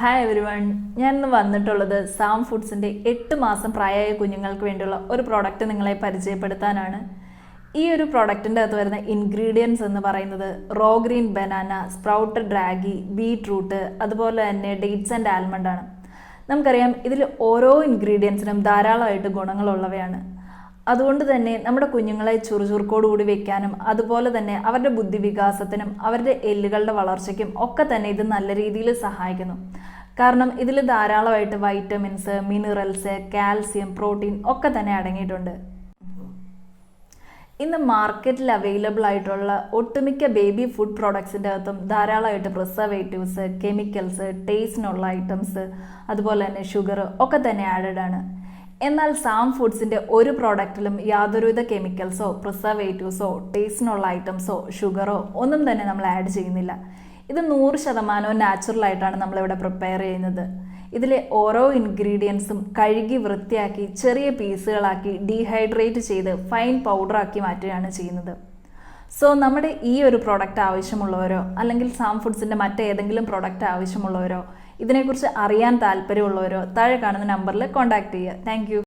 Hi everyone, ഞാൻ ഇന്ന് വന്നിട്ടുള്ളത് സാം ഫുഡ്സിൻ്റെ 8 മാസം പ്രായമായ കുഞ്ഞുങ്ങൾക്ക് വേണ്ടിയുള്ള ഒരു പ്രോഡക്റ്റ് നിങ്ങളെ പരിചയപ്പെടുത്താനാണ്. ഈ ഒരു പ്രോഡക്റ്റിൻ്റെ അകത്ത് വരുന്ന ഇൻഗ്രീഡിയൻസ് എന്ന് പറയുന്നത് raw green banana, sprouted ragi, beetroot, അതുപോലെ തന്നെ ഡേറ്റ്സ് ആൻഡ് ആൽമണ്ട് ആണ്. നമുക്കറിയാം ഇതിൽ ഓരോ ഇൻഗ്രീഡിയൻസിനും ധാരാളമായിട്ട് ഗുണങ്ങളുള്ളവയാണ്. അതുകൊണ്ട് തന്നെ നമ്മുടെ കുഞ്ഞുങ്ങളെ ചുറുചുറുക്കോടുകൂടി വെക്കാനും അതുപോലെ തന്നെ അവരുടെ ബുദ്ധി വികാസത്തിനും അവരുടെ എല്ലുകളുടെ വളർച്ചയ്ക്കും ഒക്കെ തന്നെ ഇത് നല്ല രീതിയിൽ സഹായിക്കുന്നു. കാരണം ഇതിൽ ധാരാളമായിട്ട് വൈറ്റമിൻസ്, മിനറൽസ്, കാൽസ്യം, പ്രോട്ടീൻ ഒക്കെ തന്നെ അടങ്ങിയിട്ടുണ്ട്. ഇന്ന് മാർക്കറ്റിൽ അവൈലബിൾ ആയിട്ടുള്ള ഒട്ടുമിക്ക ബേബി ഫുഡ് പ്രോഡക്ട്സിൻ്റെ അകത്തും ധാരാളമായിട്ട് പ്രിസർവേറ്റീവ്സ്, കെമിക്കൽസ്, ടേസ്റ്റിനുള്ള ഐറ്റംസ്, അതുപോലെ തന്നെ ഷുഗർ ഒക്കെ തന്നെ ആഡഡ് ആണ്. എന്നാൽ സാം ഫുഡ്സിൻ്റെ ഒരു പ്രോഡക്റ്റിലും യാതൊരുവിധ കെമിക്കൽസോ പ്രിസർവേറ്റീവ്സോ ടേസ്റ്റിനുള്ള ഐറ്റംസോ ഷുഗറോ ഒന്നും തന്നെ നമ്മൾ ആഡ് ചെയ്യുന്നില്ല. ഇത് 100% നാച്ചുറലായിട്ടാണ് നമ്മളിവിടെ പ്രിപ്പയർ ചെയ്യുന്നത്. ഇതിലെ ഓരോ ഇൻഗ്രീഡിയൻസും കഴുകി വൃത്തിയാക്കി ചെറിയ പീസുകളാക്കി ഡീഹൈഡ്രേറ്റ് ചെയ്ത് ഫൈൻ പൗഡറാക്കി മാറ്റുകയാണ് ചെയ്യുന്നത്. സോ നമ്മുടെ ഈ ഒരു പ്രോഡക്റ്റ് ആവശ്യമുള്ളവരോ അല്ലെങ്കിൽ സാം ഫുഡ്സിൻ്റെ മറ്റേതെങ്കിലും പ്രോഡക്റ്റ് ആവശ്യമുള്ളവരോ ഇതിനെക്കുറിച്ച് അറിയാൻ താല്പര്യമുള്ളവരോ താഴെ കാണുന്ന നമ്പറിൽ കോൺടാക്ട് ചെയ്യുക. താങ്ക്